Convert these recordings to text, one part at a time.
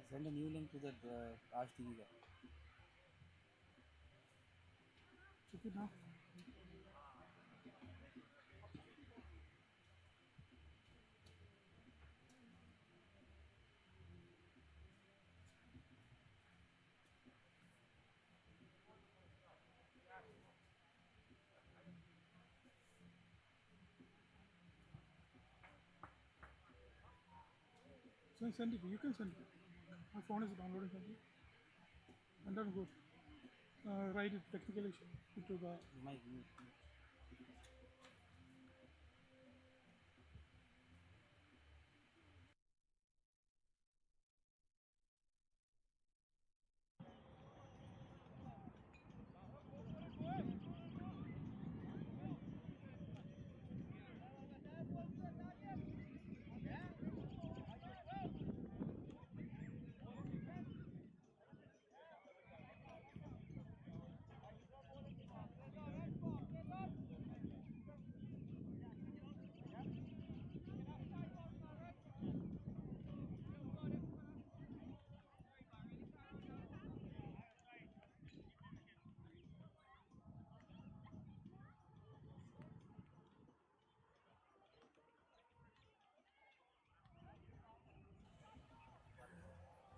Send a new link to the Raj TV guy. Check it now. So send it. You can send it. My phone is downloading something. And then go. Write it technical issue into the. Mike, mute, mute.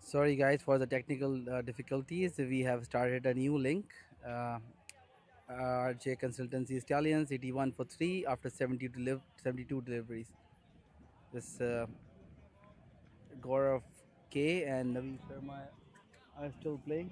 Sorry guys for the technical difficulties. We have started a new link. Uh, RJ Consultancy Stallions 81 for 3 after 72 deliveries. This Gaurav K and Navi Sharma are still playing.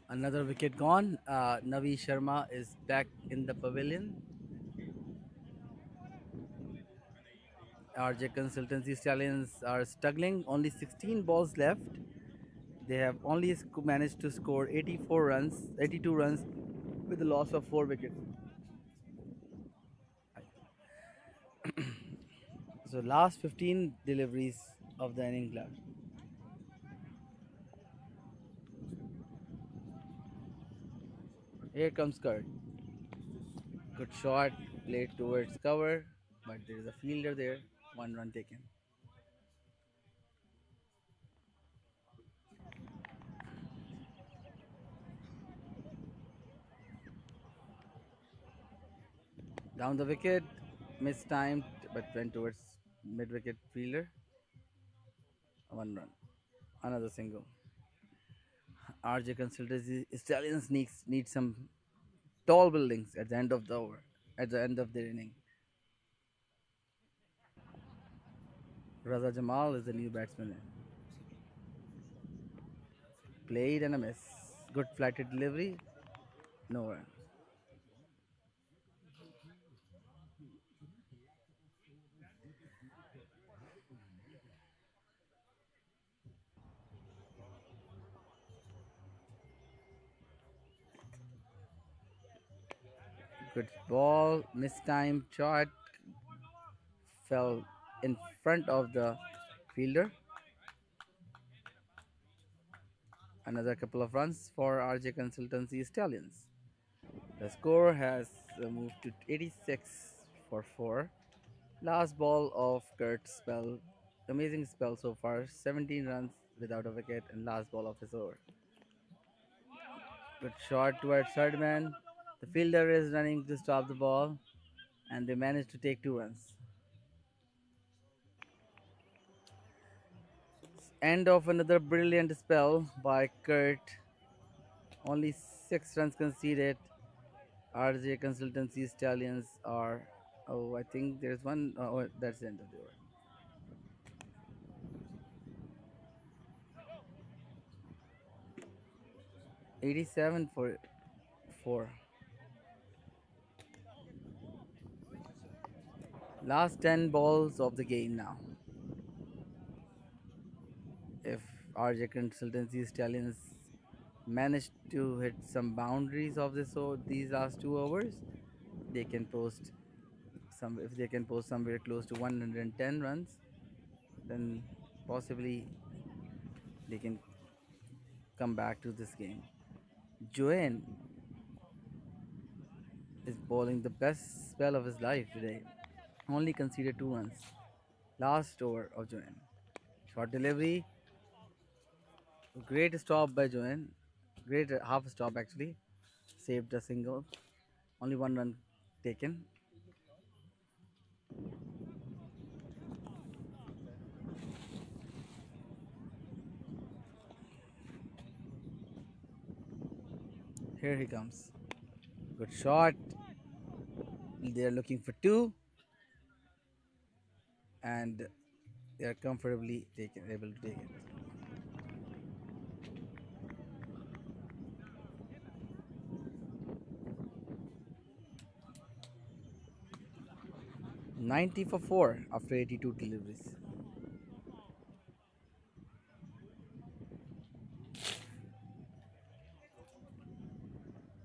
Another wicket gone. Navi Sharma is back in the pavilion. RJ Consultancy Stallions are struggling. Only 16 balls left. They have only managed to score 84 runs, 82 runs with a loss of 4 wickets. So last 15 deliveries of the inning left. Here comes Kurt. Good shot, played towards cover, but there is a fielder there. 1 run taken. Down the wicket, mistimed, but went towards mid-wicket fielder. 1 run. Another single. RJ Consultancy Stallions need some tall buildings at the end of the over, at the end of the inning. Raza Jamal is the new batsman. Played and a miss. Good flighted delivery. No run. Good ball. Mistimed shot. Fell in front of the fielder. Another couple of runs for RJ Consultancy Stallions. The score has moved to 86 for 4. Last ball of Kurt's spell amazing spell so far. 17 runs without a wicket and last ball of his over. Good shot towards third man. The fielder is running to stop the ball, and they managed to take 2 runs. End of another brilliant spell by Kurt. Only 6 runs conceded. RJ Consultancy Stallions are. Oh, I think there's one. Oh, that's the end of the over. 87 for 4. Last 10 balls of the game now. If RJ Consultancy Stallions manage to hit some boundaries of this so these last 2 overs, they can post some. If they can post somewhere close to 110 runs, then possibly they can come back to this game. Joanne is bowling the best spell of his life today. Only conceded 2 runs. Last over of Joanne. Short delivery. Great stop by Joanne. Great half stop actually. Saved a single. Only 1 run taken. Here he comes. Good shot. They are looking for two, and they are comfortably able to take it. 90 for 4 after 82 deliveries.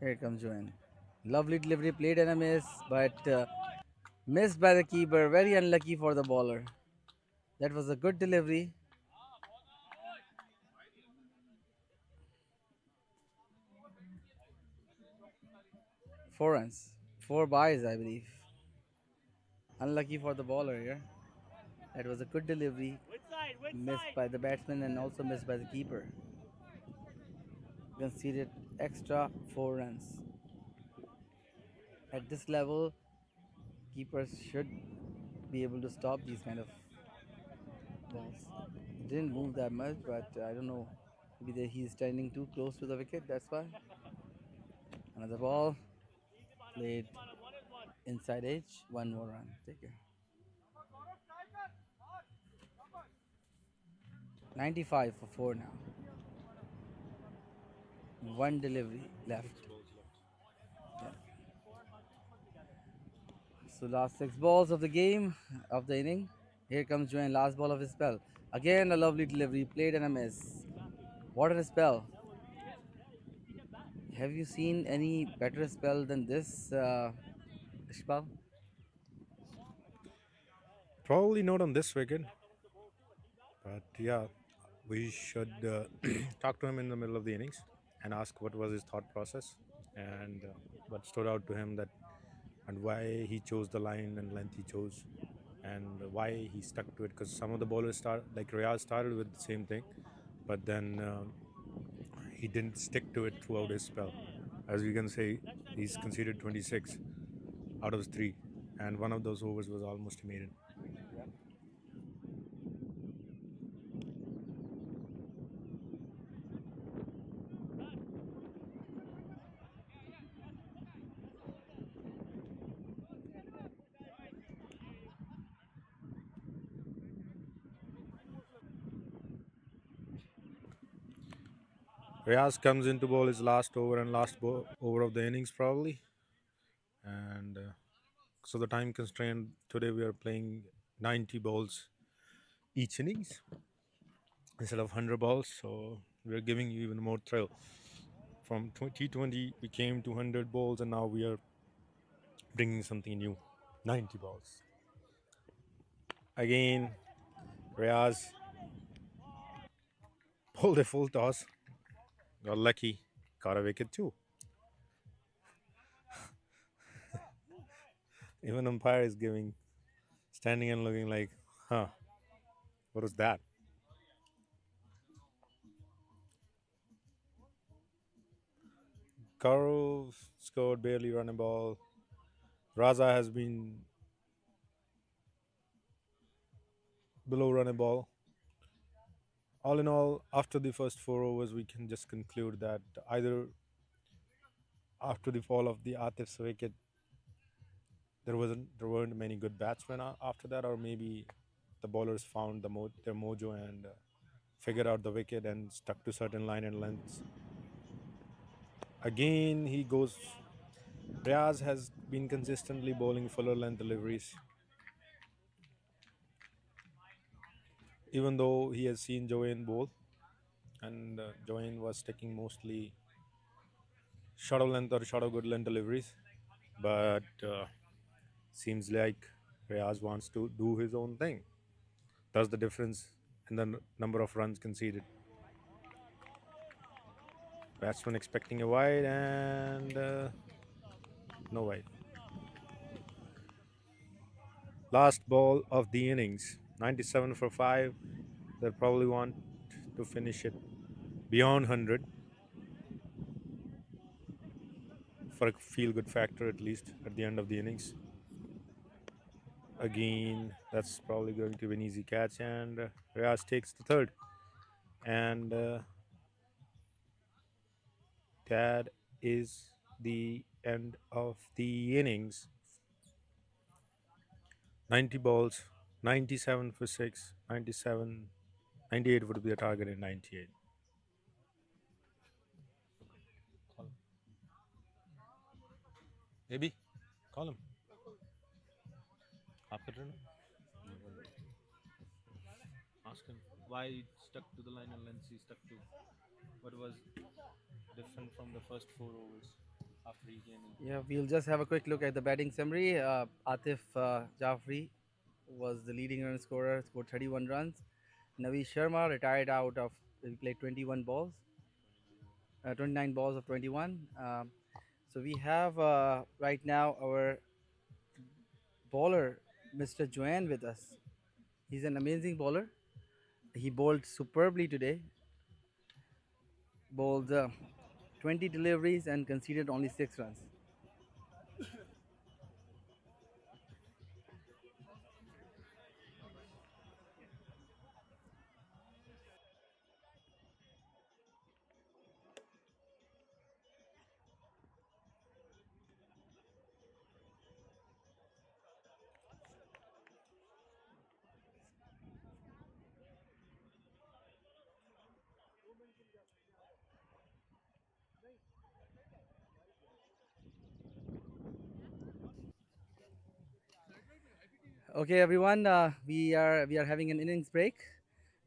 Here comes Joanne. Lovely delivery, played and a miss, but missed by the keeper. Very unlucky for the bowler. That was a good delivery. 4 runs. 4 byes, I believe. Unlucky for the bowler here. That was a good delivery. Missed by the batsman and also missed by the keeper. Conceded extra 4 runs. At this level, keepers should be able to stop these kind of balls. Didn't move that much, but I don't know. Maybe he's standing too close to the wicket. That's why. Another ball played inside edge. One more run. Take care. 95 for 4 now. One delivery left. Yeah. So last 6 balls of the game of the inning. Here comes Joanne, last ball of his spell. Again a lovely delivery, played and a miss. What a spell! Have you seen any better spell than this, Ishbal? Probably not on this wicket, but yeah, we should talk to him in the middle of the innings and ask what was his thought process and what stood out to him that and why he chose the line and length he chose and why he stuck to it. Because some of the bowlers like Riyaz started with the same thing, but then he didn't stick to it throughout his spell. As we can say, he's conceded 26 out of 3, and one of those overs was almost a maiden. Riaz comes into bowl his last over and last over of the innings probably, and so the time constraint today we are playing 90 balls each innings instead of 100 balls, so we're giving you even more thrill. From T20 we came to 100 balls and now we are bringing something new, 90 balls. Again, Riaz pulled a full toss, got lucky, got a wicket too. Even umpire is standing and looking like, huh. What was that? Karo scored barely running ball. Raza has been below running ball. All in all, after the first 4 overs, we can just conclude that either after the fall of the Atif's wicket, there weren't many good batsmen after that, or maybe the bowlers found their mojo and figured out the wicket and stuck to certain line and lengths. Again, he goes. Riaz has been consistently bowling fuller length deliveries, even though he has seen Joanne bowl, and Joanne was sticking mostly short of length or short of good length deliveries. But seems like Riaz wants to do his own thing. That's the difference in the number of runs conceded. Batsman expecting a wide and no wide. Last ball of the innings, 97 for 5. They'll probably want to finish it beyond 100 for a feel good factor at least at the end of the innings. Again, that's probably going to be an easy catch, and Riaz takes the third. And that is the end of the innings. 90 balls, 97 for 6, 97, 98 would be the target in 98. Maybe call him. Ask him why he stuck to the line and lengths he stuck to. What was different from the first 4 overs after he came in? Yeah, we'll just have a quick look at the batting summary. Atif Jafri was the leading run scorer, scored 31 runs. Navi Sharma retired out of, he played 21 balls, 29 balls of 21. So we have right now our bowler, Mr. Joanne, with us. He's an amazing bowler. He bowled superbly today, bowled 20 deliveries and conceded only 6 runs. Okay, everyone, we are having an innings break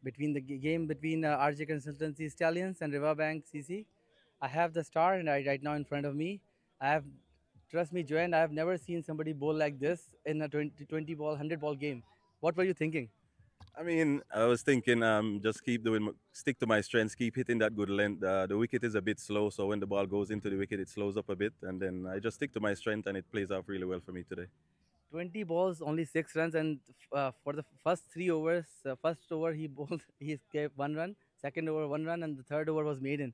between the game between RJ Consultancy Stallions and Rivabank CC. I have the star and right now in front of me. I have, trust me, Joanne, I have never seen somebody bowl like this in a 20 ball, 100 ball game. What were you thinking? I mean, I was thinking, just keep doing, stick to my strengths, keep hitting that good length. The wicket is a bit slow, so when the ball goes into the wicket, it slows up a bit, and then I just stick to my strength, and it plays off really well for me today. 20 balls, only 6 runs, and for the first 3 overs, first over he bowled, he gave 1 run, second over 1 run, and the third over was maiden.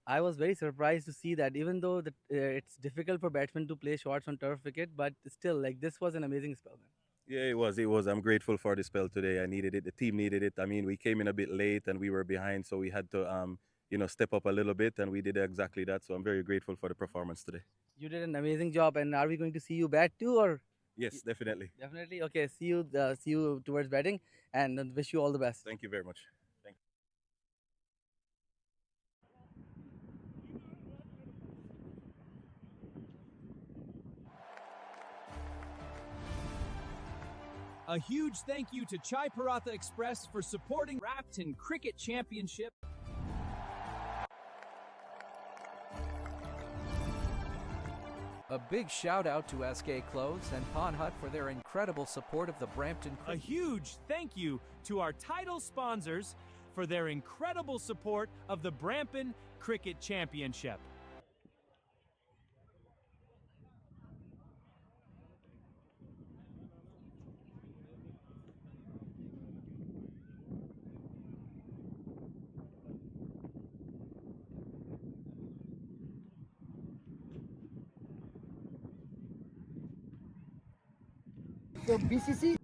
I was very surprised to see that, even though it's difficult for batsmen to play shots on turf wicket, but still, like this was an amazing spell. Man. Yeah, it was. It was. I'm grateful for the spell today. I needed it. The team needed it. I mean, we came in a bit late and we were behind, so we had to, step up a little bit, and we did exactly that. So I'm very grateful for the performance today. You did an amazing job, and are we going to see you bat too, or Yes, definitely. definitely? Okay, see you towards batting, and wish you all the best. Thank you very much. Thank you. A huge thank you to Chai Paratha Express for supporting Brampton Cricket Championship. A big shout out to SK Clothes and Pon Hut for their incredible support of the Brampton. A huge thank you to our title sponsors for their incredible support of the Brampton Cricket Championship. So BCC.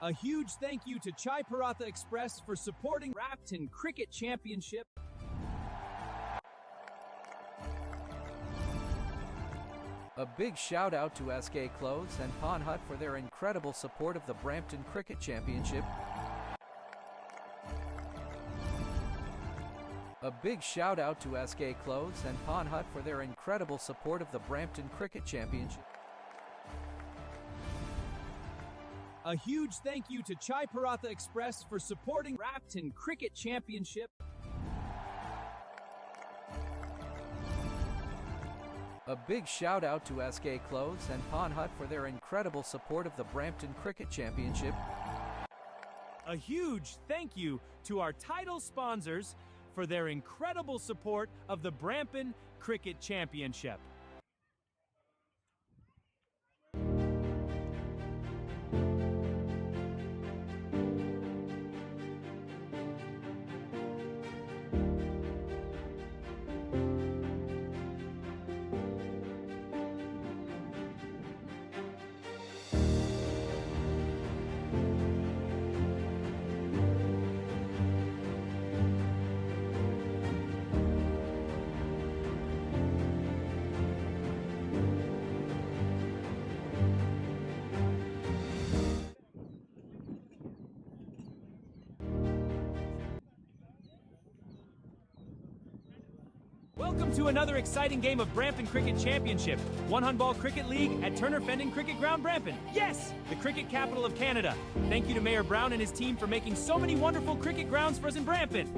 A huge thank you to Chai Paratha Express for supporting Brampton Cricket Championship. A big shout out to SK Clothes and Pawn Hut for their incredible support of the Brampton Cricket Championship. A big shout out to SK Clothes and Pawn Hut for their incredible support of the Brampton Cricket Championship. A huge thank you to Chai Paratha Express for supporting Brampton Cricket Championship. A big shout out to SK Clothes and Pawn Hut for their incredible support of the Brampton Cricket Championship. A huge thank you to our title sponsors for their incredible support of the Brampton Cricket Championship. Welcome to another exciting game of Brampton Cricket Championship, One Handball Cricket League at Turner Fendon Cricket Ground, Brampton. Yes, the cricket capital of Canada. Thank you to Mayor Brown and his team for making so many wonderful cricket grounds for us in Brampton.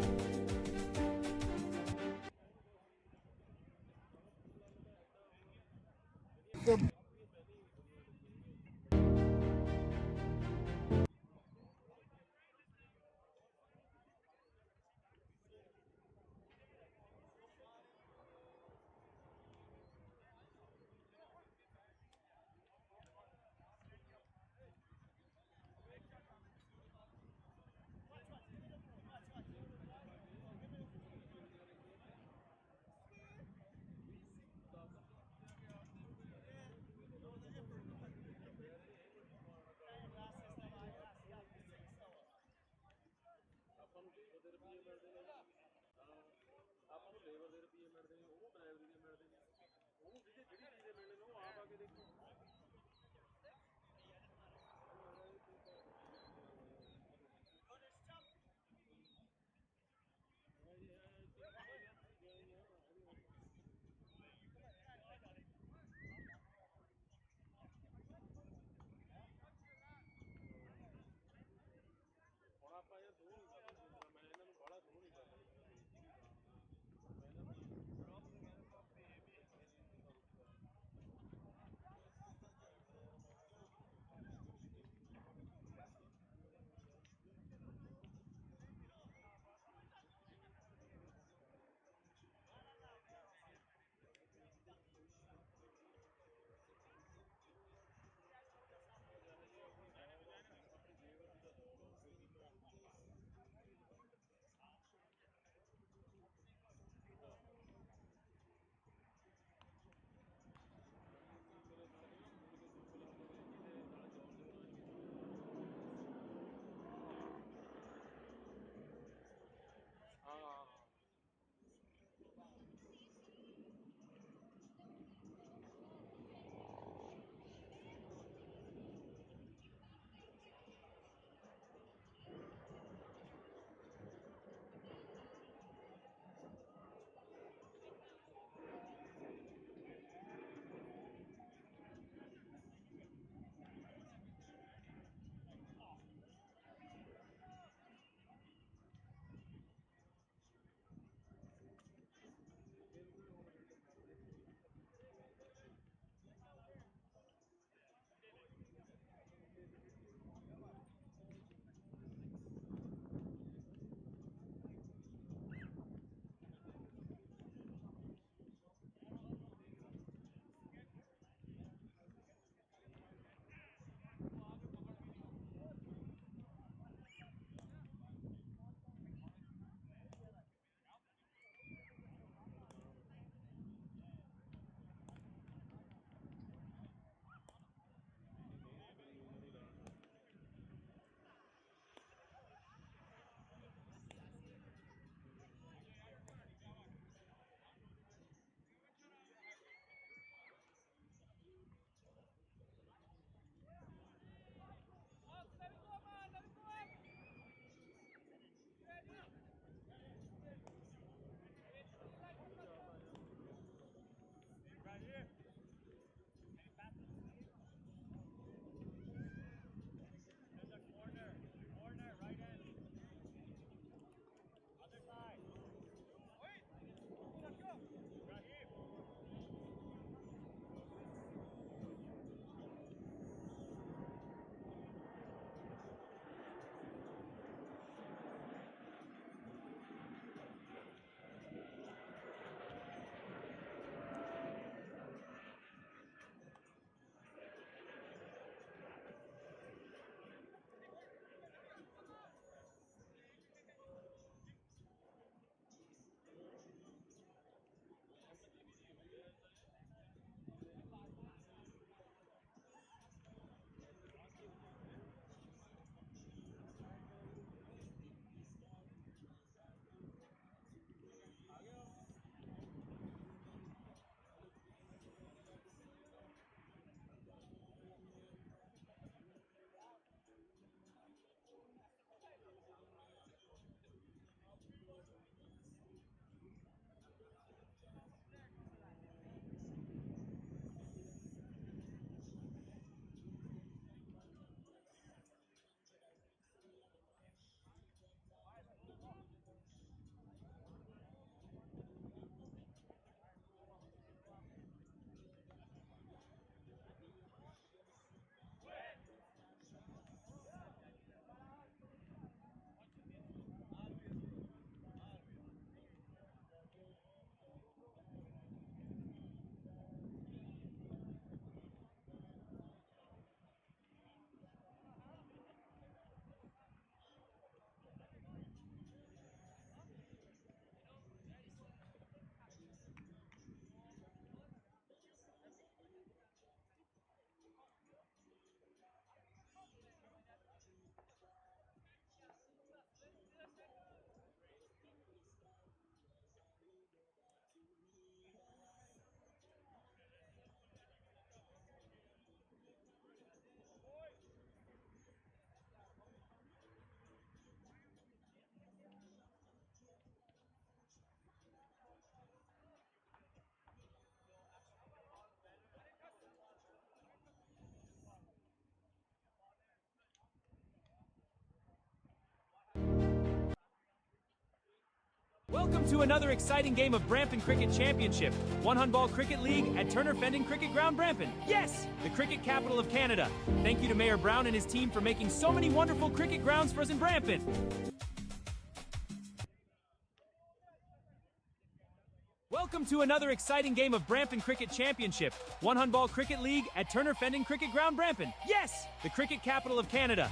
Welcome to another exciting game of Brampton Cricket Championship, One Handball Cricket League at Turner Fendon Cricket Ground, Brampton. Yes, the cricket capital of Canada. Thank you to Mayor Brown and his team for making so many wonderful cricket grounds for us in Brampton. Welcome to another exciting game of Brampton Cricket Championship, One Handball Cricket League at Turner Fendon Cricket Ground, Brampton. Yes, the cricket capital of Canada.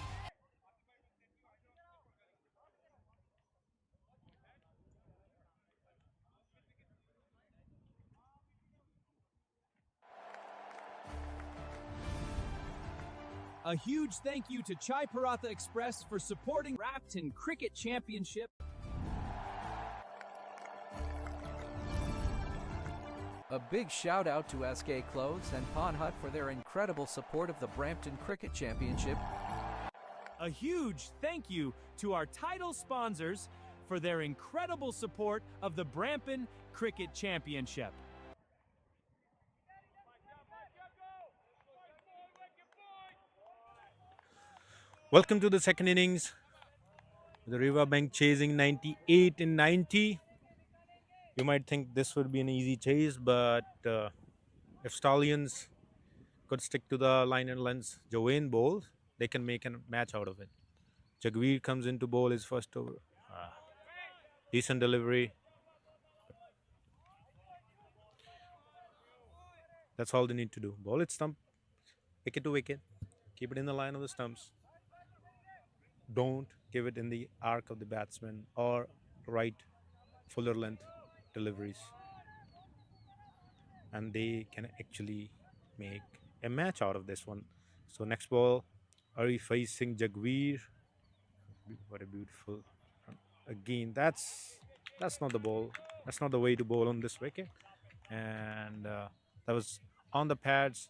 A huge thank you to Chai Paratha Express for supporting Brampton Cricket Championship. A big shout out to SK Clothes and Pawn Hut for their incredible support of the Brampton Cricket Championship. A huge thank you to our title sponsors for their incredible support of the Brampton Cricket Championship. Welcome to the second innings. The Rivabank chasing 98 in 90. You might think this would be an easy chase, but if Stallions could stick to the line and length Joanne bowls, they can make a match out of it. Jagveer comes in to bowl his first over. Decent delivery. That's all they need to do. Bowl it stump, wicket to wicket, keep it in the line of the stumps. Don't give it in the arc of the batsman or right fuller length deliveries. And they can actually make a match out of this one. So next ball, Ari facing Jagveer. What a beautiful again. That's not the ball. That's not the way to bowl on this wicket. And that was on the pads.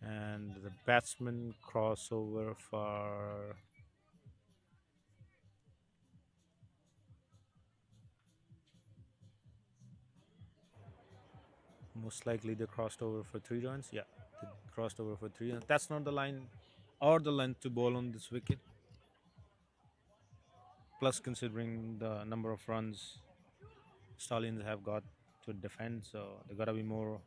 And the batsman crossover for most likely they crossed over for 3 runs. Yeah, they crossed over for 3 runs. That's not the line or the length to bowl on this wicket. Plus, considering the number of runs Stallions have got to defend, so they gotta be more.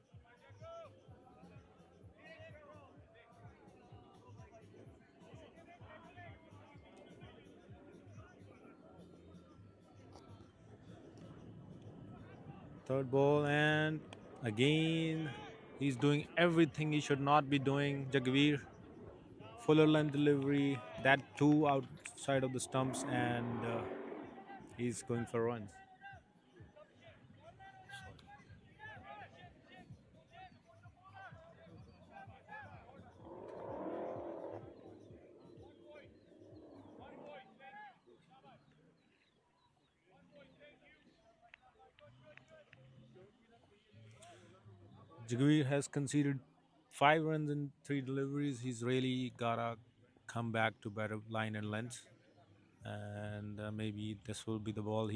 Third ball, and again he's doing everything he should not be doing. Jagveer, fuller length delivery, that too outside of the stumps, and he's going for runs. Jagveer has conceded 5 runs in 3 deliveries. He's really gotta come back to better line and length, and maybe this will be the ball.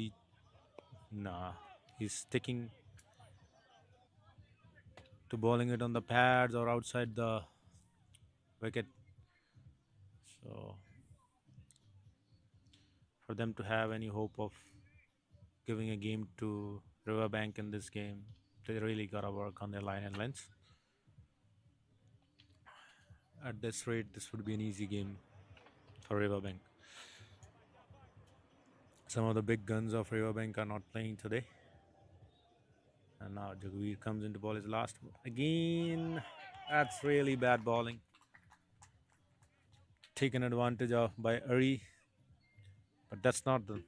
He's sticking to bowling it on the pads or outside the wicket. So for them to have any hope of giving a game to Riverbank in this game, they really gotta work on their line and length. At this rate, this would be an easy game for Riverbank. Some of the big guns of Riverbank are not playing today. And now Jagveer comes into ball his last. Again, that's really bad bowling. Taken advantage of by Ari. But that's not the.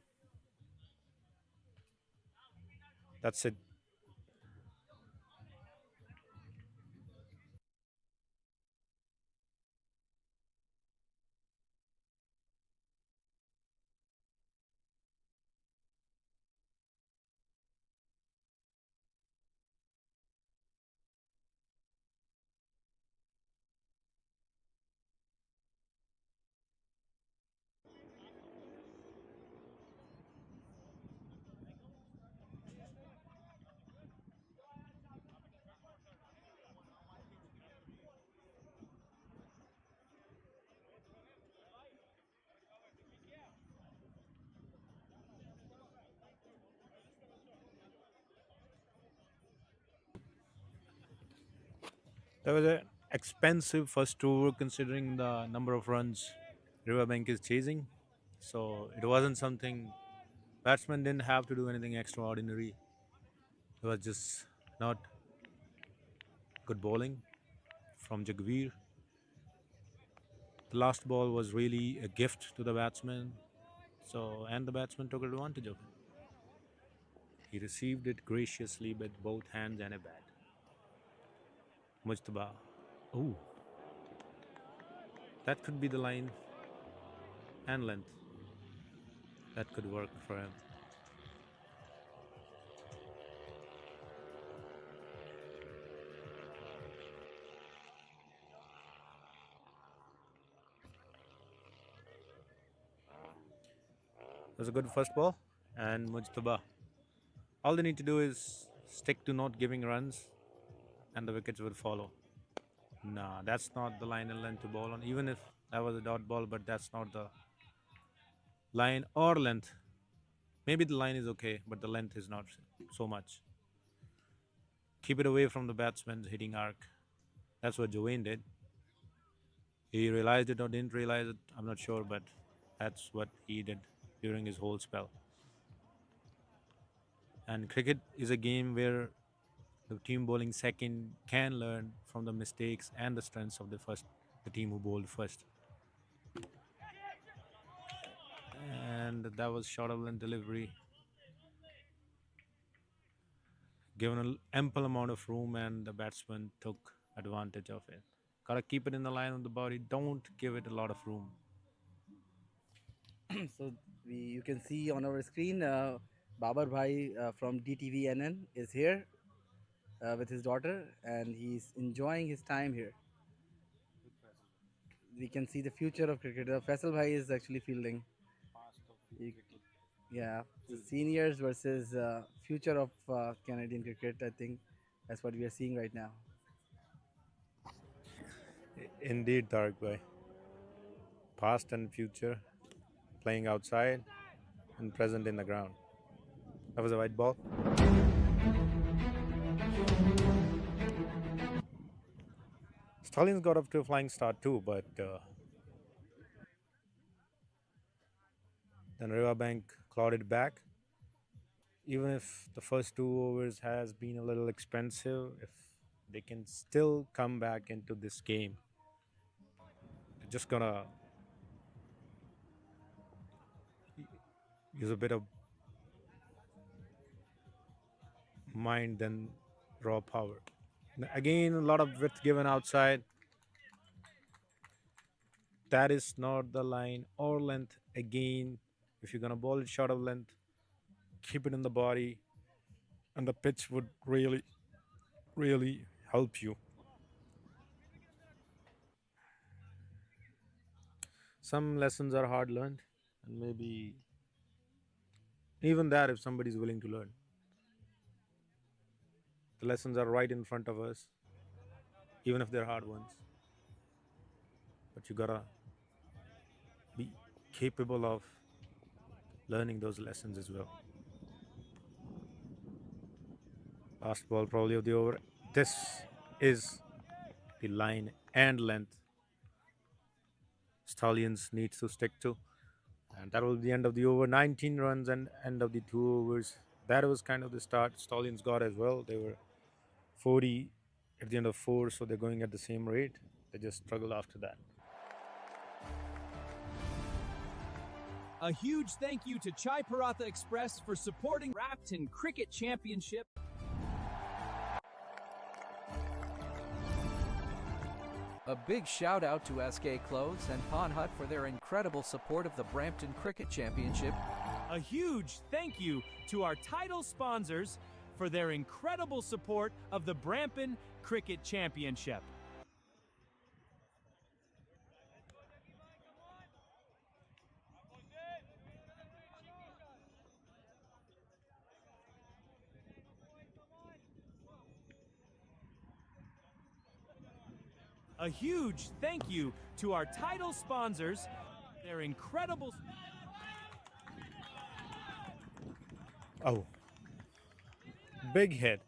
That's it. That was an expensive first over considering the number of runs Riverbank is chasing. So it wasn't something batsmen didn't have to do anything extraordinary. It was just not good bowling from Jagveer. The last ball was really a gift to the batsman. So and the batsman took advantage of it. He received it graciously with both hands and a bat. Mujtaba. Ooh, that could be the line and length. That could work for him. It was a good first ball, and Mujtaba. All they need to do is stick to not giving runs, and the wickets will follow. Nah, that's not the line and length to bowl on. Even if that was a dot ball, but that's not the line or length. Maybe the line is okay, but the length is not so much. Keep it away from the batsman's hitting arc. That's what Joanne did. He realized it or didn't realize it, I'm not sure, but that's what he did during his whole spell. And cricket is a game where the team bowling second can learn from the mistakes and the strengths of the team who bowled first. And that was short of length delivery. Given an ample amount of room, and the batsman took advantage of it. Gotta keep it in the line of the body. Don't give it a lot of room. So you can see on our screen, Babar Bhai from DTVNN is here with his daughter, and he's enjoying his time here. We can see the future of cricket. Faisal Bhai is actually fielding. You- yeah, the seniors versus future of Canadian cricket. I think that's what we are seeing right now. Indeed, Tariq Bhai. Past and future, playing outside and present in the ground. That was a white ball. Stallions got up to a flying start too, but then Rivabank clawed it back. Even if the first 2 overs has been a little expensive, if they can still come back into this game, they're just gonna use a bit of mind than raw power. Again, a lot of width given outside. That is not the line or length. Again, if you're gonna bowl it short of length, keep it in the body, and the pitch would really, really help you. Some lessons are hard learned, and maybe even that if somebody's willing to learn. The lessons are right in front of us, even if they're hard ones. But you gotta be capable of learning those lessons as well. Last ball probably of the over. This is the line and length Stallions needs to stick to. And that was the end of the over. 19 runs and end of the 2 overs. That was kind of the start Stallions got as well. They were 40 at the end of 4, so they're going at the same rate. They just struggled after that. A huge thank you to Chai Paratha Express for supporting Brampton Cricket Championship. A big shout out to SK Clothes and Pawn Hut for their incredible support of the Brampton Cricket Championship. A huge thank you to our title sponsors for their incredible support of the Brampton Cricket Championship. A huge thank you to our title sponsors, their incredible... Oh, big hit.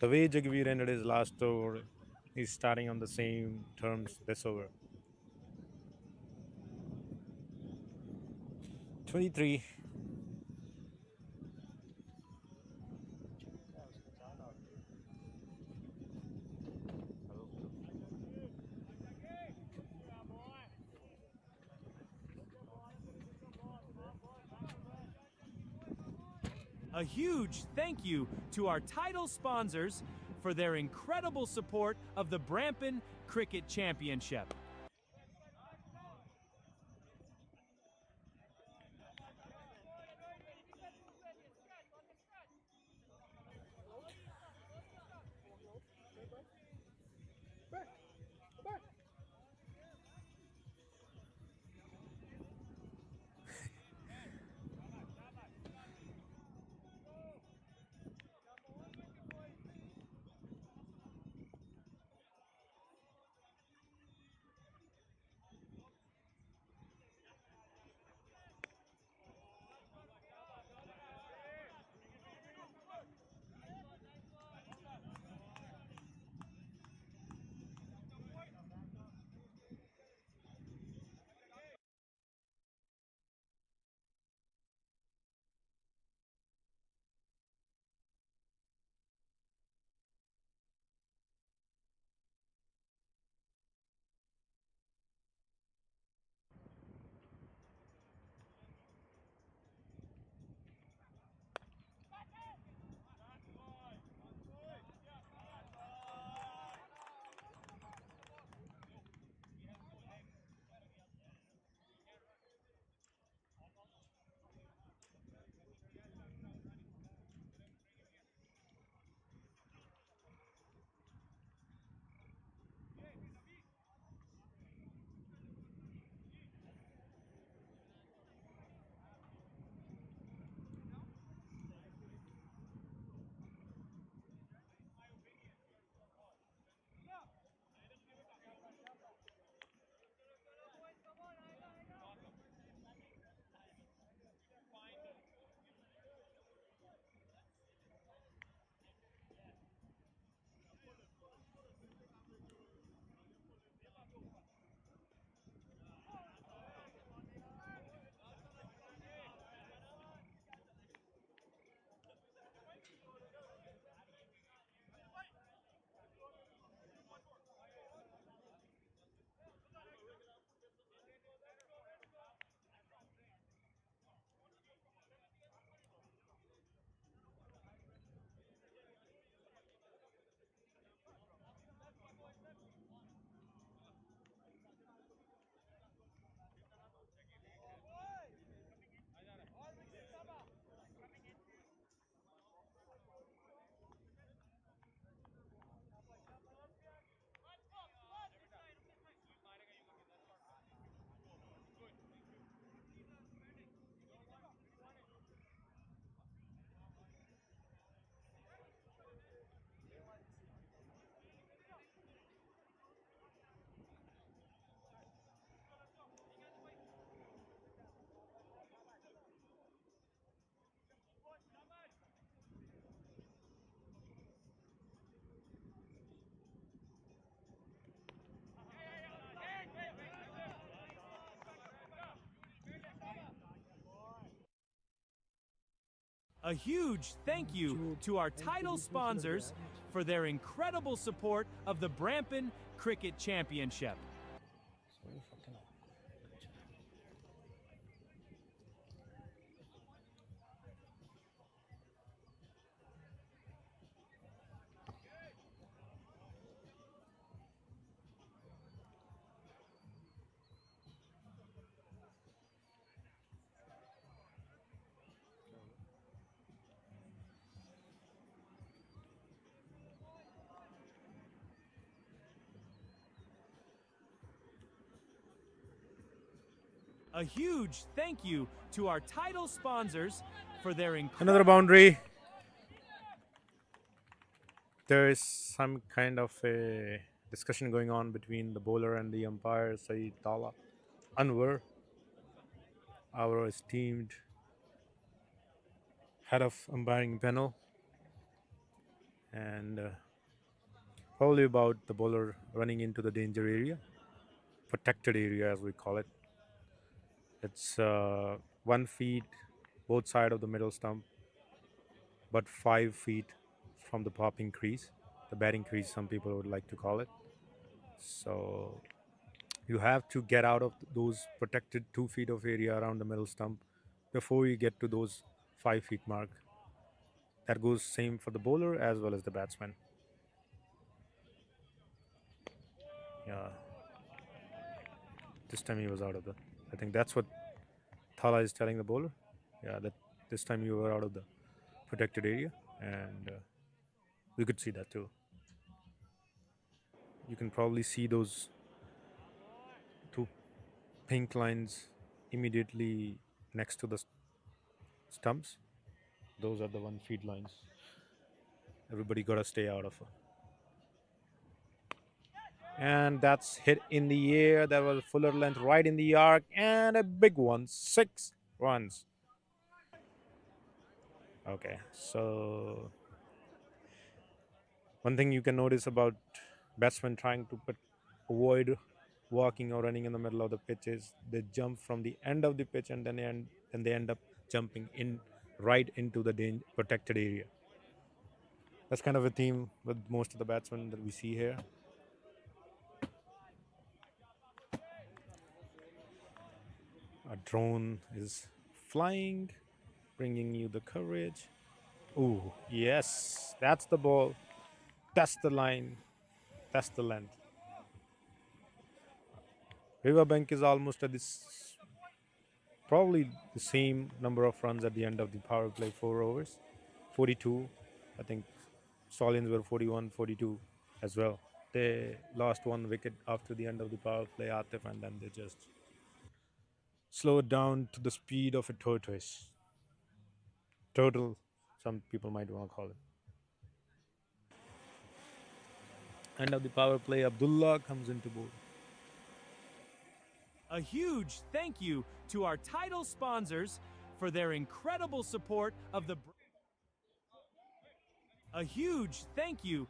The way Jagveer ended his last over, He's starting on the same terms this over. 23. A huge thank you to our title sponsors for their incredible support of the Brampton Cricket Championship. Back. Go back. A huge thank you to our title sponsors for their incredible support of the Brampton Cricket Championship. A huge thank you to our title sponsors for their incredible Another boundary. There is some kind of a discussion going on between the bowler and the umpire, Saeed Tala. Anwar, our esteemed head of umpiring panel, and probably about the bowler running into the danger area, protected area as we call it. It's 1 feet both side of the middle stump, but 5 feet from the popping crease, the batting crease, some people would like to call it. So you have to get out of those protected 2 feet of area around the middle stump before you get to those 5 feet mark. That goes same for the bowler as well as the batsman. Yeah, this time he was out of the. I think that's what Thala is telling the bowler. Yeah, that this time you were out of the protected area, and we could see that too. You can probably see those two pink lines immediately next to the stumps. Those are the 1 feet lines. Everybody got to stay out of it. And that's hit in the air. That was fuller length right in the arc, and a big one, 6 runs. Okay, so one thing you can notice about batsmen trying to avoid walking or running in the middle of the pitch is they jump from the end of the pitch and then they end up jumping in right into the protected area. That's kind of a theme with most of the batsmen that we see here. A drone is flying, bringing you the coverage. Oh, yes, that's the ball. That's the line. That's the length. Rivabank is almost at this, probably the same number of runs at the end of the power play, 4 overs, 42. I think Stallions were 41, 42 as well. They lost 1 wicket after the end of the power play, Atif, and then they just slowed down to the speed of a tortoise. Turtle, some people might want to call it. End of the power play, Abdullah comes into board. A huge thank you to our title sponsors for their incredible support of the. A huge thank you.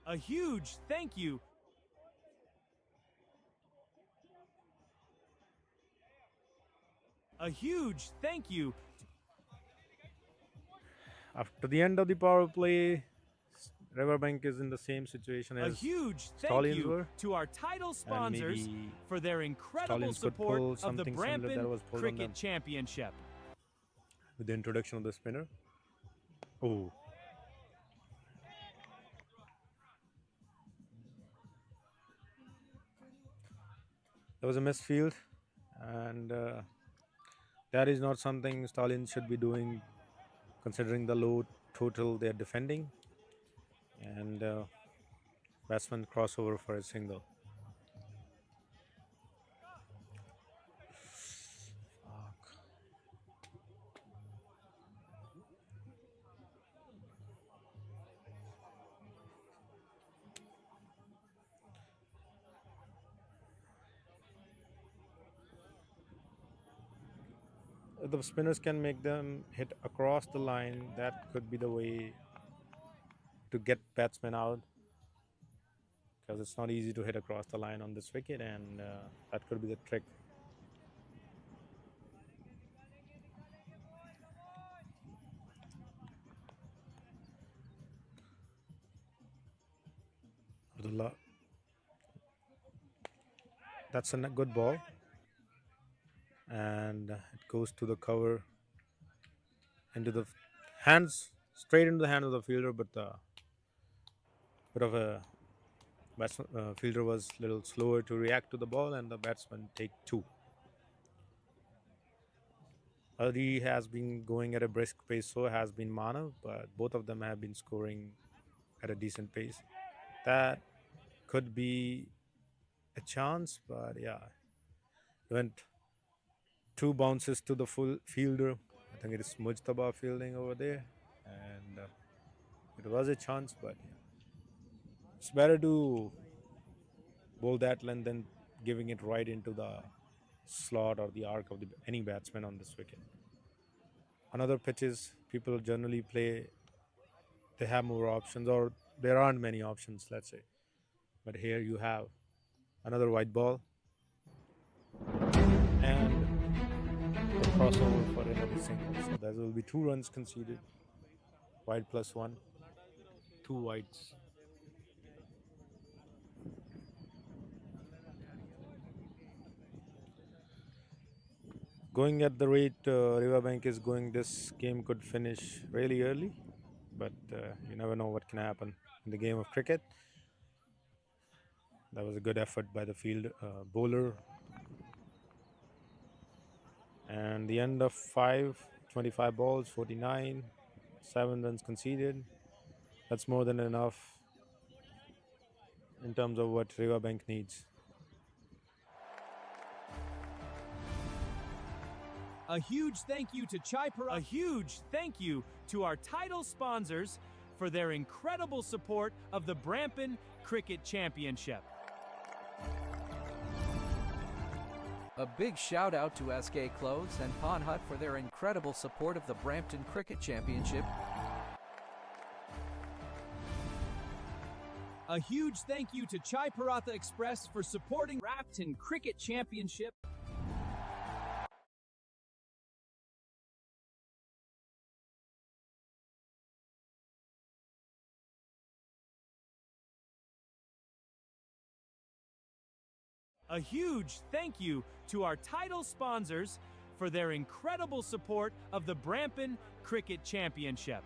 A huge thank you. A huge thank you. After the end of the power play, Riverbank is in the same situation A as huge thank Stallions you were. to our title And sponsors maybe for their incredible Stallions could pull support of the something similar that Brampton was pulled on them Cricket Championship. with the introduction of the spinner. Oh, that was a misfield, and that is not something Stallions should be doing, considering the low total they are defending. And batsman crossover for a single. If the spinners can make them hit across the line, that could be the way to get batsmen out, because it's not easy to hit across the line on this wicket, and that could be the trick. Abdullah, that's a good ball, and it goes to the cover, into the hands, straight into the hand of the fielder, but bit of a fielder was a little slower to react to the ball, and the batsman take 2. Adi has been going at a brisk pace, so has been Manav, but both of them have been scoring at a decent pace. That could be a chance, but yeah, went 2 bounces to the full fielder. I think it is Mujtaba fielding over there, and it was a chance, but yeah. It's better to bowl that length than giving it right into the slot or the arc of any batsman on this wicket. Another pitches people generally play they have more options, or there aren't many options, let's say. But here you have another white ball and the crossover for another single. So there will be 2 runs conceded. White plus 1, 2 whites. Going at the rate Rivabank is going, this game could finish really early, but you never know what can happen in the game of cricket. That was a good effort by the field bowler. And the end of 25 balls, 49, 7 runs conceded. That's more than enough in terms of what Rivabank needs. A huge thank you to A huge thank you to our title sponsors for their incredible support of the Brampton Cricket Championship. A big shout out to SK Clothes and Pawn Hut for their incredible support of the Brampton Cricket Championship. A huge thank you to Chai Paratha Express for supporting Brampton Cricket Championship. A huge thank you to our title sponsors for their incredible support of the Brampton Cricket Championship.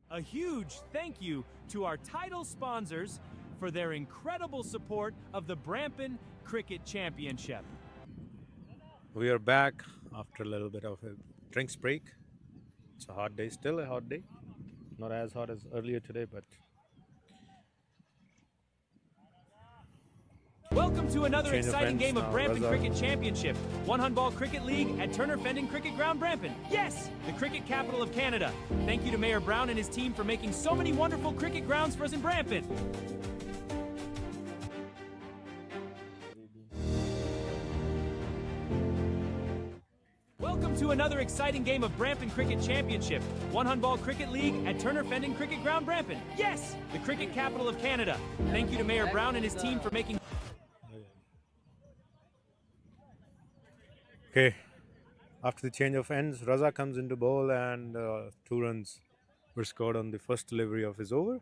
A huge thank you to our title sponsors for their incredible support of the Brampton Cricket Championship. We are back after a little bit of a drinks break. It's a hot day, still a hot day. Not as hot as earlier today, but Welcome to another Change of exciting ends game of now, Brampton Raza. Cricket Championship, One Handball Cricket League at Turner Fendon Cricket Ground, Brampton. Yes, the cricket capital of Canada. Thank you to Mayor Brown and his team for making so many wonderful cricket grounds for us in Brampton. Welcome to another exciting game of Brampton Cricket Championship, One Handball Cricket League at Turner Fendon Cricket Ground, Brampton. Yes, the cricket capital of Canada. Thank you to Mayor Brown and his team for making... okay. After the change of ends, Raza comes into bowl and 2 runs were scored on the first delivery of his over.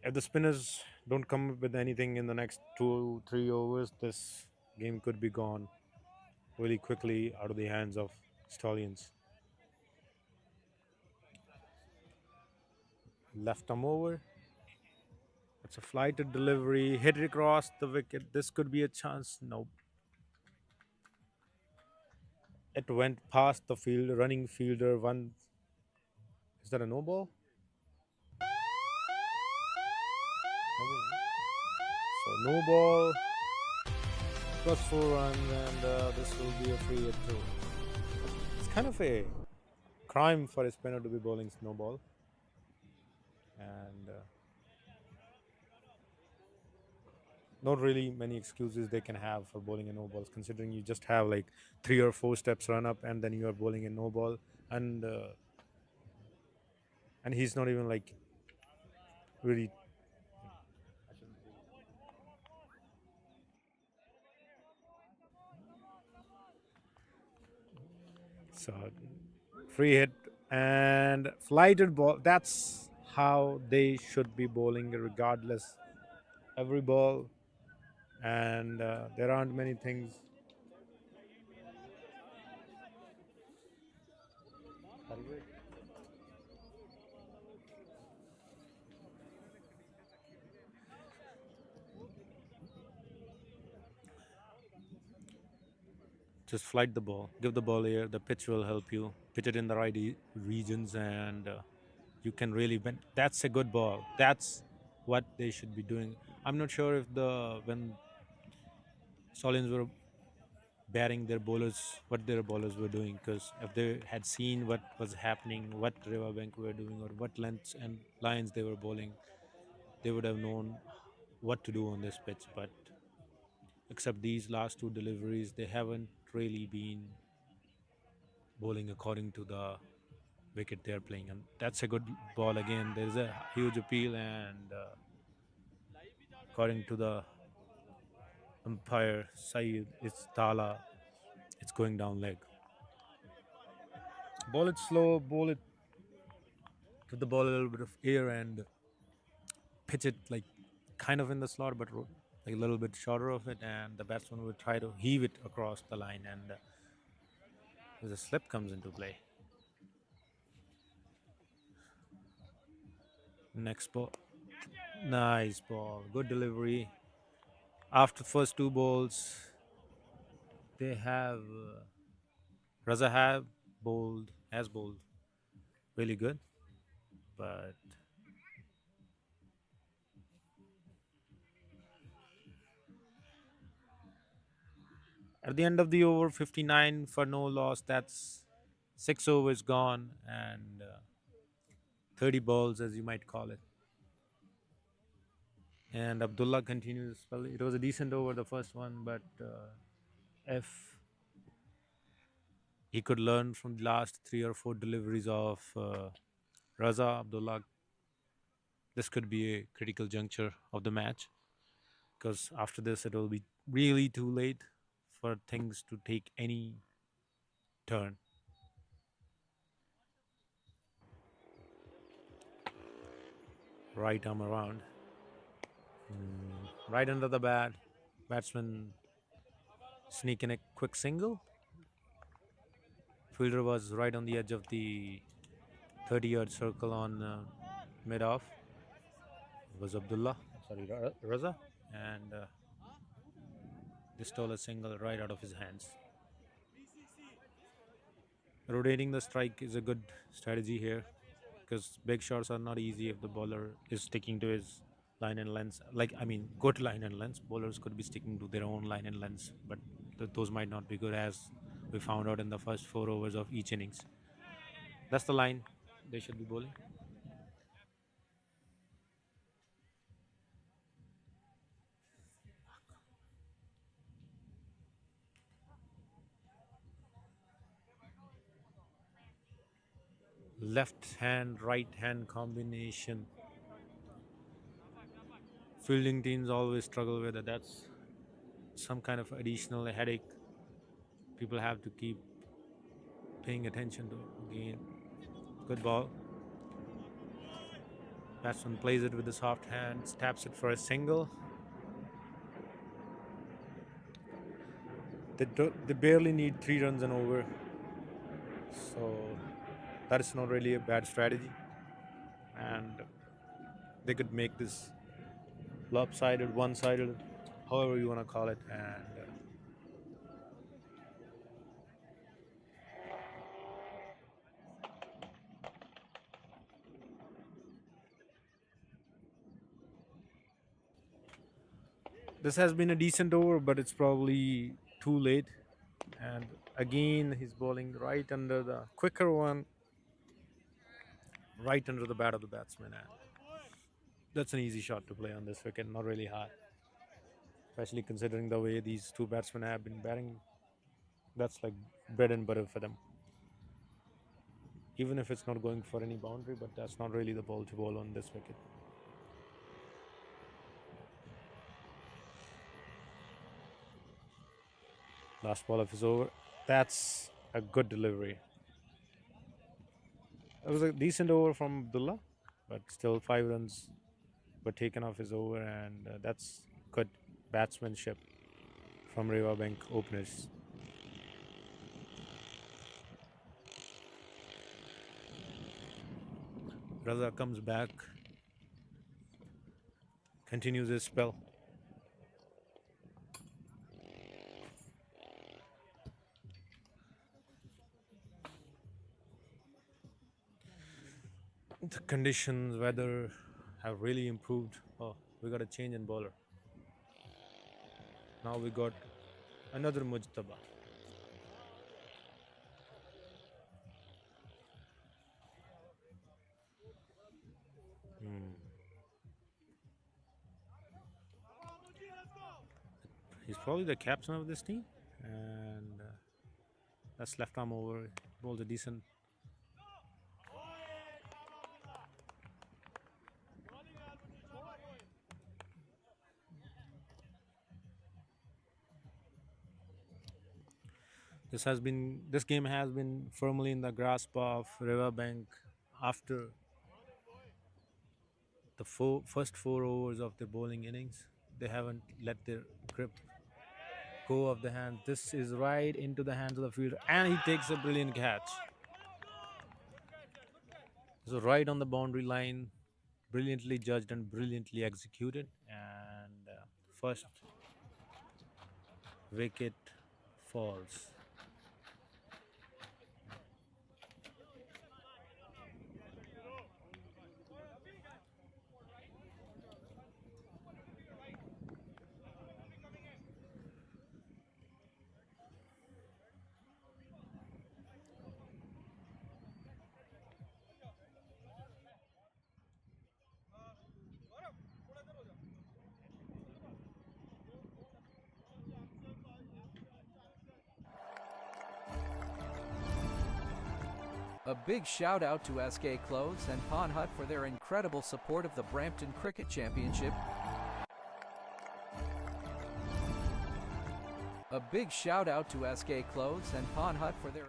If the spinners don't come up with anything in the next 2-3 overs, this game could be gone really quickly out of the hands of Stallions. Left arm over. It's a flighted delivery, hit it across the wicket. This could be a chance. Nope. It went past the field, running fielder. One. Is that a no ball? No ball. So no ball. Plus 4 runs, and this will be a free hit too. It's kind of a crime for a spinner to be bowling no ball, and not really many excuses they can have for bowling a no ball, considering you just have like 3 or 4 steps run up and then you are bowling a no ball, and he's not even like really. So free hit and flighted ball. That's how they should be bowling, regardless. Every ball, and there aren't many things. Just flight the ball, give the ball air. The pitch will help you. Pitch it in the right regions, and you can really bend. That's a good ball. That's what they should be doing. I'm not sure if when Stallions were batting their bowlers, what their bowlers were doing, because if they had seen what was happening, what Rivabank were doing, or what lengths and lines they were bowling, they would have known what to do on this pitch, but except these last two deliveries, they haven't really been bowling according to the wicket they're playing. And that's a good ball again. There's a huge appeal, and according to the umpire Saeed, it's Tala. It's going down leg. Ball it slow, bowl it, give the ball a little bit of air, and pitch it like kind of in the slot, but like a little bit shorter of it, and the batsman would try to heave it across the line, and the slip comes into play. Next ball, nice ball, good delivery. After first two balls, they have Raza have has bowled really good, but at the end of the over, 59 for no loss. That's 6 overs gone, and 30 balls, as you might call it. And Abdullah continues. Well, it was a decent over, the first one, but if he could learn from the last 3 or 4 deliveries of Raza Abdullah, this could be a critical juncture of the match, because after this, it will be really too late for things to take any turn. Right arm around. Right under the bat. Batsman sneak in a quick single. Fielder was right on the edge of the 30-yard circle on mid-off. It was Abdullah, sorry, Raza, and they stole a single right out of his hands. Rotating the strike is a good strategy here, because big shots are not easy if the bowler is sticking to his line and length. Good line and length. Bowlers could be sticking to their own line and length, but those might not be good, as we found out in the first 4 overs of each innings. That's the line they should be bowling. Left hand, right hand combination. Fielding teams always struggle with it. That's some kind of additional headache people have to keep paying attention to. Again, good ball. Batsman plays it with the soft hands, taps it for a single. They barely need 3 runs and over, so that is not really a bad strategy, and they could make this lopsided, one-sided, however you want to call it, and this has been a decent over, but it's probably too late. And again, he's bowling right under the quicker one, right under the bat of the batsman, and that's an easy shot to play on this wicket, not really hard, especially considering the way these two batsmen have been batting. That's like bread and butter for them. Even if it's not going for any boundary, but that's not really the ball to bowl on this wicket. Last ball of his over. That's a good delivery. It was a decent over from Abdullah, but still 5 runs were taken off his over, and that's good batsmanship from Rivabank openers. Raza comes back, continues his spell. The conditions, weather have really improved. Oh, we got a change in bowler. Now we got another Mujtaba. he's probably the captain of this team, and that's left arm over. Bowls a decent. This game has been firmly in the grasp of Rivabank after the first 4 overs of their bowling innings. They haven't let their grip go of the hand. This is right into the hands of the fielder, and he takes a brilliant catch. So right on the boundary line, brilliantly judged and brilliantly executed, and first wicket falls. A big shout out to SK Clothes and Pawn Hut for their incredible support of the Brampton Cricket Championship. A big shout out to SK Clothes and Pawn Hut for their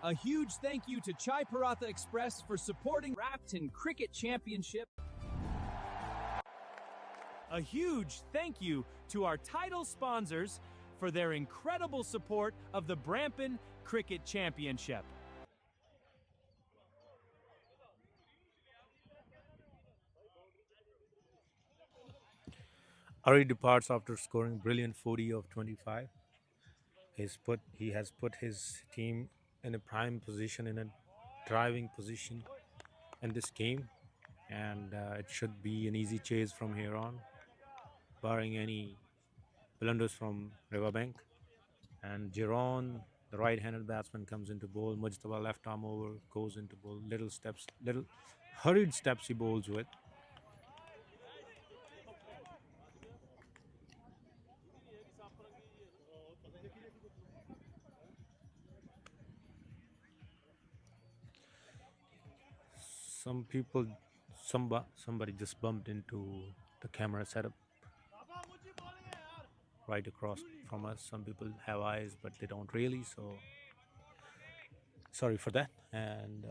A huge thank you to Chai Paratha Express for supporting Brampton Cricket Championship. A huge thank you to our title sponsors for their incredible support of the Brampton Cricket Championship. Ari departs after scoring brilliant 40 of 25. He has put his team in a prime position, in a driving position in this game, and it should be an easy chase from here on, barring any blunders from Rivabank. And Giron, the right-handed batsman, comes into bowl. Mujtaba left arm over, goes into bowl. Little hurried steps he bowls with. Somebody just bumped into the camera setup right across from us. Some people have eyes, but they don't really, so sorry for that. And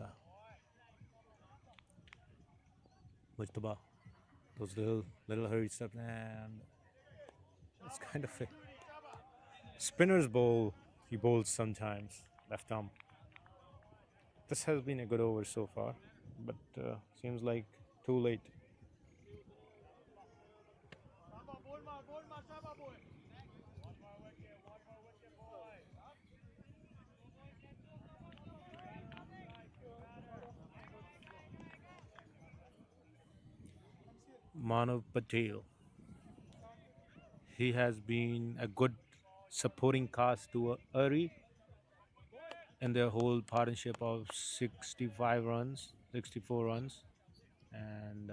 Mujtaba, those little hurried steps, and it's kind of a spinner's bowl. He bowls sometimes, left arm. This has been a good over so far, but seems like too late. Manav Patel. He has been a good supporting cast to Uri in their whole partnership of 65 runs, 64 runs, and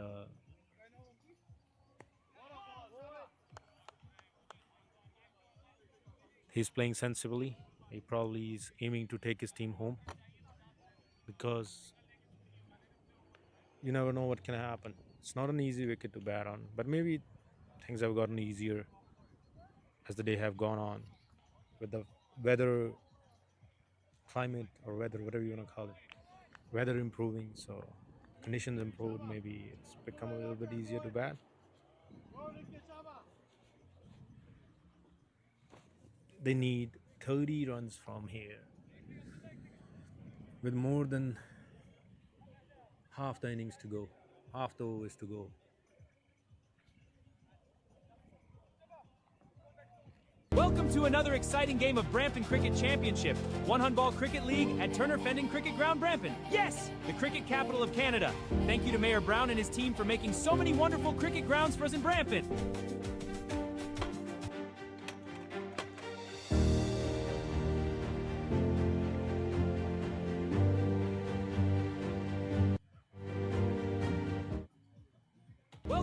he's playing sensibly. He probably is aiming to take his team home, because you never know what can happen. It's not an easy wicket to bat on, but maybe things have gotten easier as the day have gone on, with the weather, climate, or weather, whatever you want to call it, weather improving, so conditions improved. Maybe it's become a little bit easier to bat. They need 30 runs from here, with more than half the innings to go, half the overs to go. Welcome to another exciting game of Brampton Cricket Championship, 100-ball cricket league at Turner Fendon Cricket Ground, Brampton. Yes, the cricket capital of Canada. Thank you to Mayor Brown and his team for making so many wonderful cricket grounds for us in Brampton.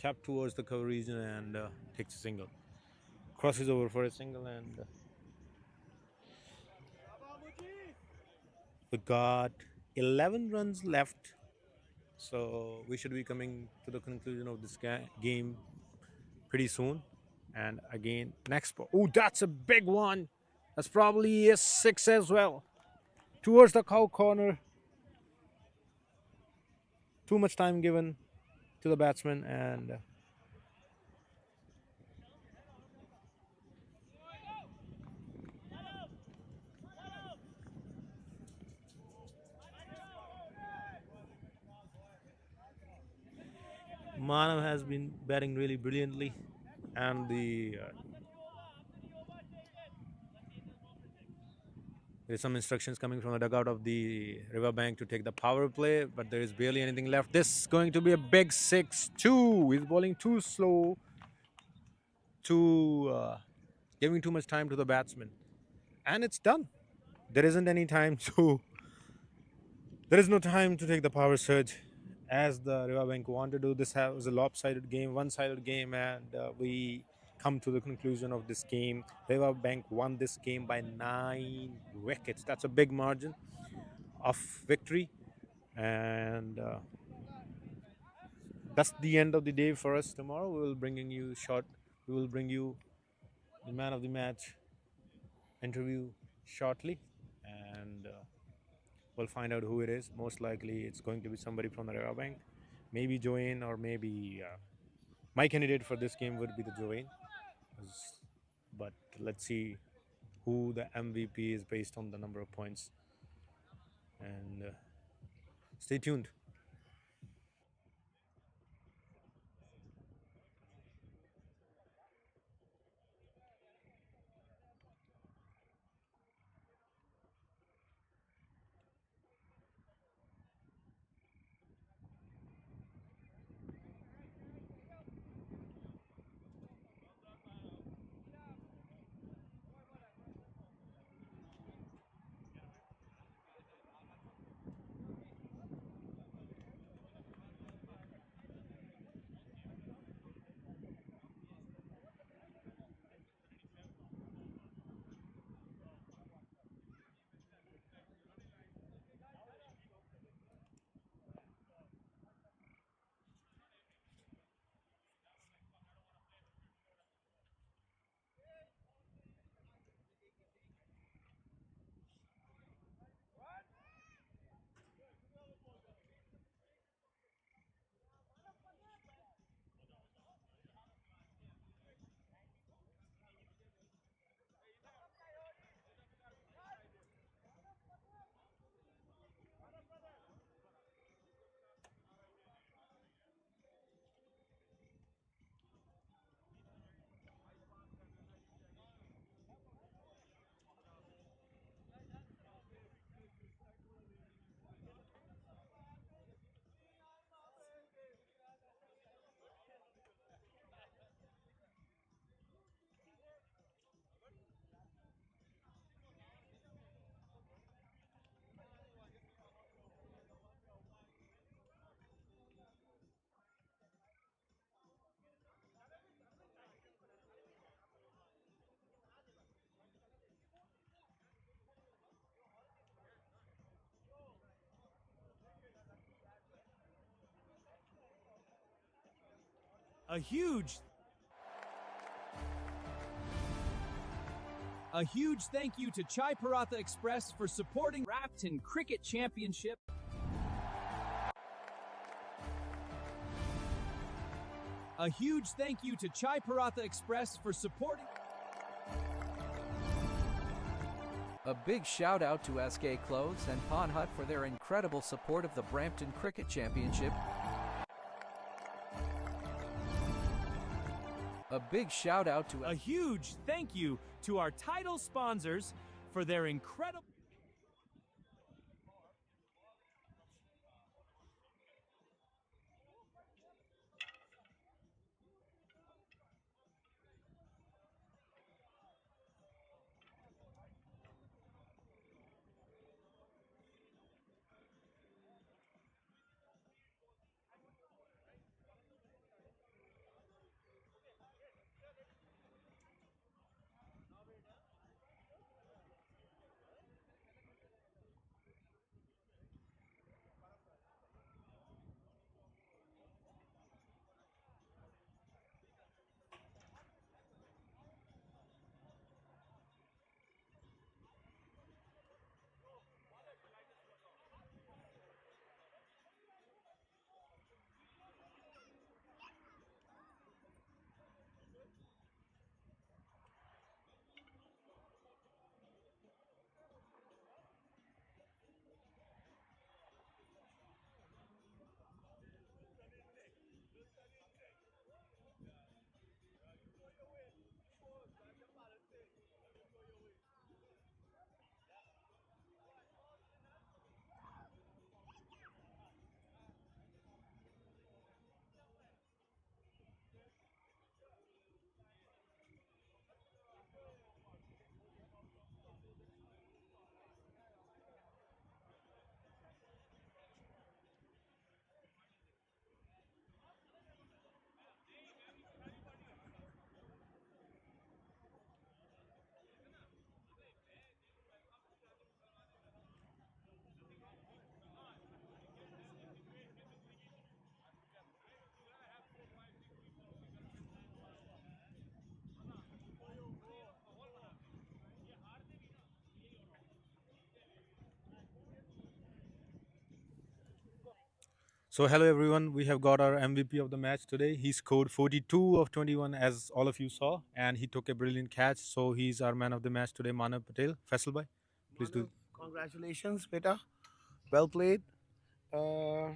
tap towards the cover region and takes a single. Crosses over for a single, and we got 11 runs left. So we should be coming to the conclusion of this game pretty soon. And again, next ball. Oh, that's a big one. That's probably a six as well. Towards the cow corner. Too much time given to the batsman, and Manav has been batting really brilliantly, and there's some instructions coming from the dugout of the Rivabank to take the power play, but there is barely anything left. This is going to be a big 6-2. He's bowling too slow, too giving too much time to the batsman, and it's done. There isn't any time to. There is no time to take the power surge, as the Rivabank wanted to do. This was a lopsided game, one-sided game, and we come to the conclusion of this game. Rivabank won this game by 9 wickets. That's a big margin of victory, and that's the end of the day for us. Tomorrow we will bringing you short. We will bring you the man of the match interview shortly, and we'll find out who it is. Most likely, it's going to be somebody from the Rivabank, maybe Joanne, or maybe my candidate for this game would be the Joanne. But let's see who the MVP is based on the number of points, and stay tuned. A huge thank you to Chai Paratha Express for supporting Brampton Cricket Championship. A huge thank you to Chai Paratha Express for supporting. A big shout out to SK Clothes and Pawn Hut for their incredible support of the Brampton Cricket Championship. A big shout out to A huge thank you to our title sponsors for their incredible. So, hello everyone. We have got our MVP of the match today. He scored 42 of 21, as all of you saw, and he took a brilliant catch. So, he's our man of the match today, Manav Patel. Faisal bhai, please do. Manav, congratulations, beta. Well played. Uh,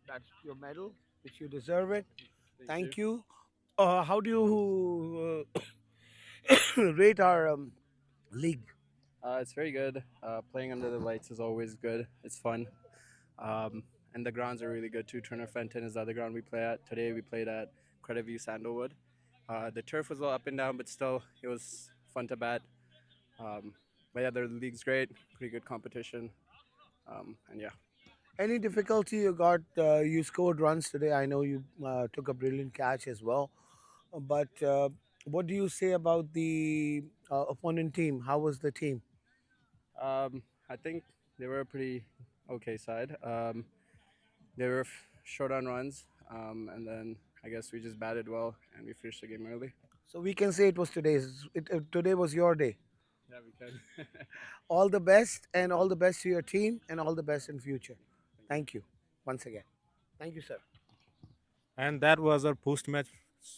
that's your medal, which you deserve it. Thank you. How do you rate our league? It's very good. Playing under the lights is always good. It's fun. And the grounds are really good too. Turner Fenton is the other ground we play at. Today we played at Creditview Sandalwood. The turf was a little up and down, but still it was fun to bat. But yeah, the league's great. Pretty good competition. And yeah. Any difficulty you got? You scored runs today. I know you took a brilliant catch as well. But what do you say about the opponent team? How was the team? I think they were a pretty okay side. They were short on runs, and then I guess we just batted well and we finished the game early. So we can say it was today's. Today was your day. Yeah, we can. All the best, and all the best to your team, and all the best in future. Thank you once again. Thank you, sir. And that was our post match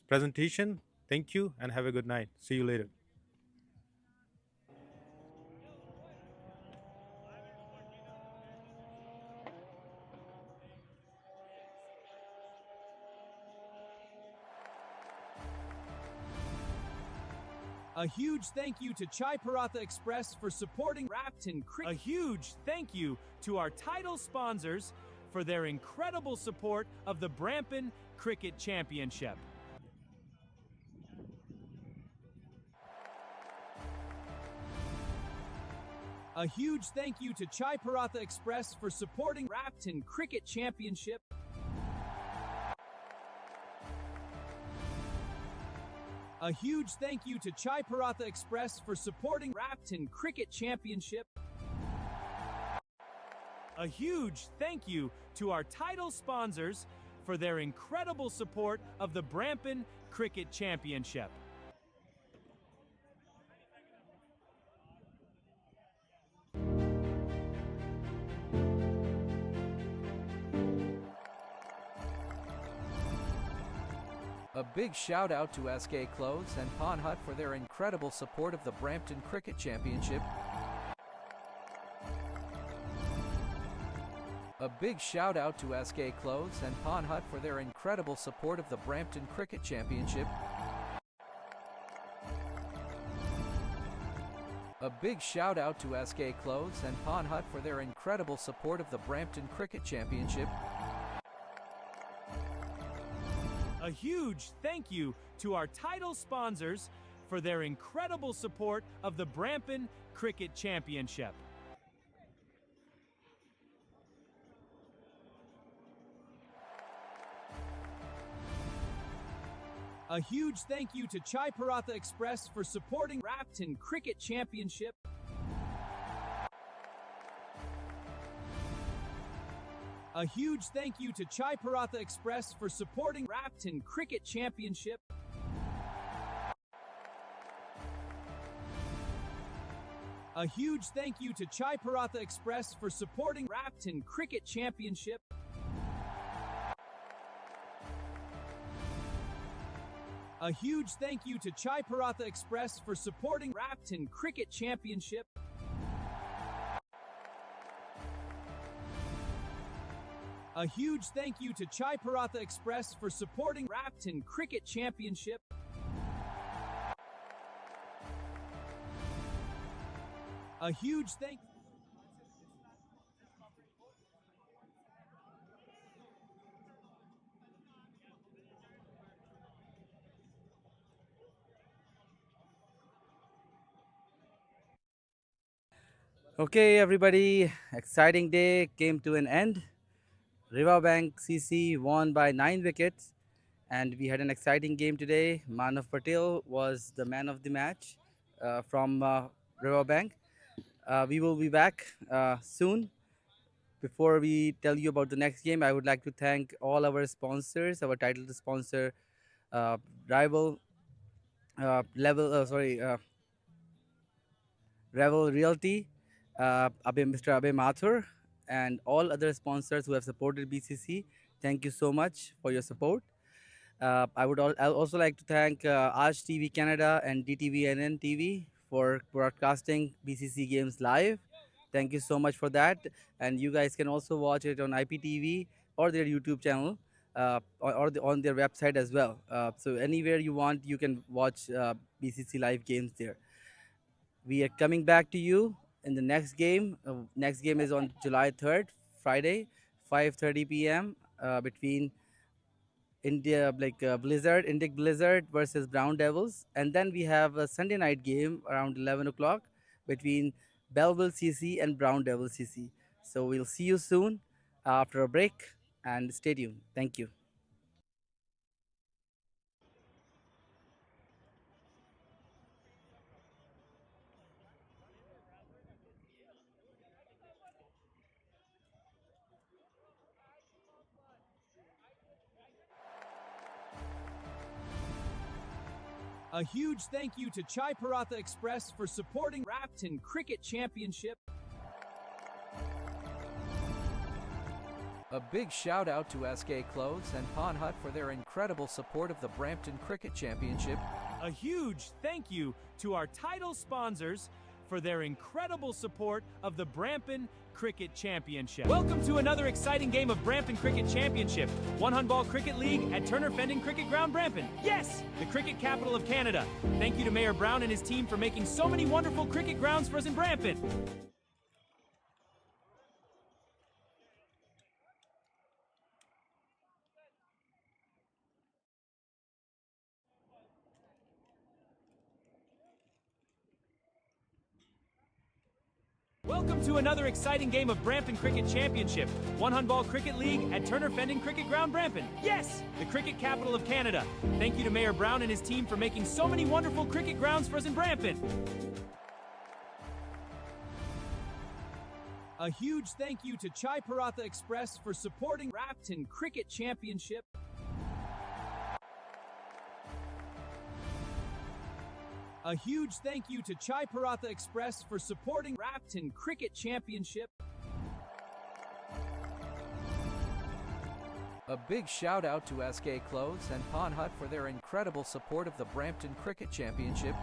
presentation. Thank you and have a good night. See you later. A huge thank you to Chai Paratha Express for supporting Brampton Cricket. A huge thank you to our title sponsors for their incredible support of the Brampton Cricket Championship. A huge thank you to Chai Paratha Express for supporting Brampton Cricket Championship. A huge thank you to Chai Paratha Express for supporting Brampton Cricket Championship. A huge thank you to our title sponsors for their incredible support of the Brampton Cricket Championship. A big shout out to SK Clothes and Pawn Hut for their incredible support of the Brampton Cricket Championship. A big shout out to SK Clothes and Pawn Hut for their incredible support of the Brampton Cricket Championship. A big shout out to SK Clothes and Pawn Hut for their incredible support of the Brampton Cricket Championship. A huge thank you to our title sponsors for their incredible support of the Brampton Cricket Championship. A huge thank you to Chai Paratha Express for supporting Brampton Cricket Championship. A huge thank you to Chai Paratha Express for supporting Brampton Cricket Championship. A huge thank you to Chai Paratha Express for supporting Brampton Cricket Championship. A huge thank you to Chai Paratha Express for supporting Brampton Cricket Championship. A huge thank you to Chai Paratha Express for supporting Brampton Cricket Championship. A huge thank Okay, everybody, exciting day came to an end. Rivabank CC won by 9 wickets, and we had an exciting game today. Manav Patel was the man of the match from Rivabank. We will be back soon. Before we tell you about the next game, I would like to thank all our sponsors, our title sponsor, Rival Revel Realty, Mr. Abe Mathur, and all other sponsors who have supported BCC. Thank you so much for your support. I'll also like to thank Aaj TV Canada and DTVNN TV for broadcasting BCC games live. Thank you so much for that. And you guys can also watch it on IPTV or their YouTube channel, on their website as well. So anywhere you want, you can watch BCC live games there. We are coming back to you in the next game. Next game is on July 3rd, Friday, 5:30 p.m. Between Indic Blizzard versus Brown Devils, and then we have a Sunday night game around 11 o'clock between Belleville CC and Brown Devil CC. So we'll see you soon after a break, and stay tuned. Thank you. A huge thank you to Chai Paratha Express for supporting Brampton Cricket Championship. A big shout out to SK Clothes and Pawn Hut for their incredible support of the Brampton Cricket Championship. A huge thank you to our title sponsors for their incredible support of the Brampton Cricket Championship. Welcome to another exciting game of Brampton Cricket Championship, One Handball Cricket League at Turner Fendon Cricket Ground, Brampton. Yes, the cricket capital of Canada. Thank you to Mayor Brown and his team for making so many wonderful cricket grounds for us in Brampton. Welcome to another exciting game of Brampton Cricket Championship, One Handball Cricket League at Turner Fendon Cricket Ground, Brampton. Yes, the cricket capital of Canada. Thank you to Mayor Brown and his team for making so many wonderful cricket grounds for us in Brampton. A huge thank you to Chai Paratha Express for supporting Brampton Cricket Championship. A huge thank you to Chai Paratha Express for supporting Brampton Cricket Championship. A big shout out to SK Clothes and Pawn Hut for their incredible support of the Brampton Cricket Championship.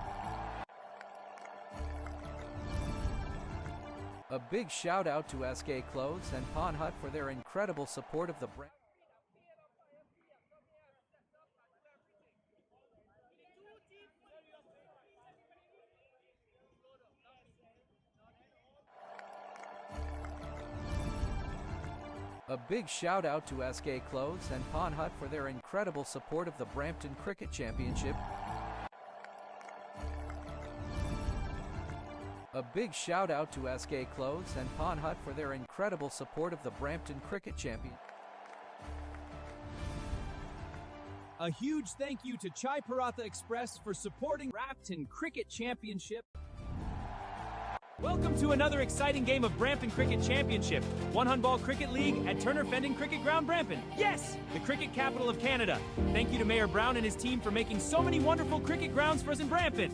A big shout out to SK Clothes and Pawn Hut for their incredible support of the Brampton. A big shout out to SK Clothes and Pawn Hut for their incredible support of the Brampton Cricket Championship. A big shout out to SK Clothes and Pawn Hut for their incredible support of the Brampton Cricket Champion. A huge thank you to Chai Paratha Express for supporting Brampton Cricket Championship. Welcome to another exciting game of Brampton Cricket Championship, One Handball Cricket League at Turner Fendon Cricket Ground, Brampton. Yes, the cricket capital of Canada. Thank you to Mayor Brown and his team for making so many wonderful cricket grounds for us in Brampton.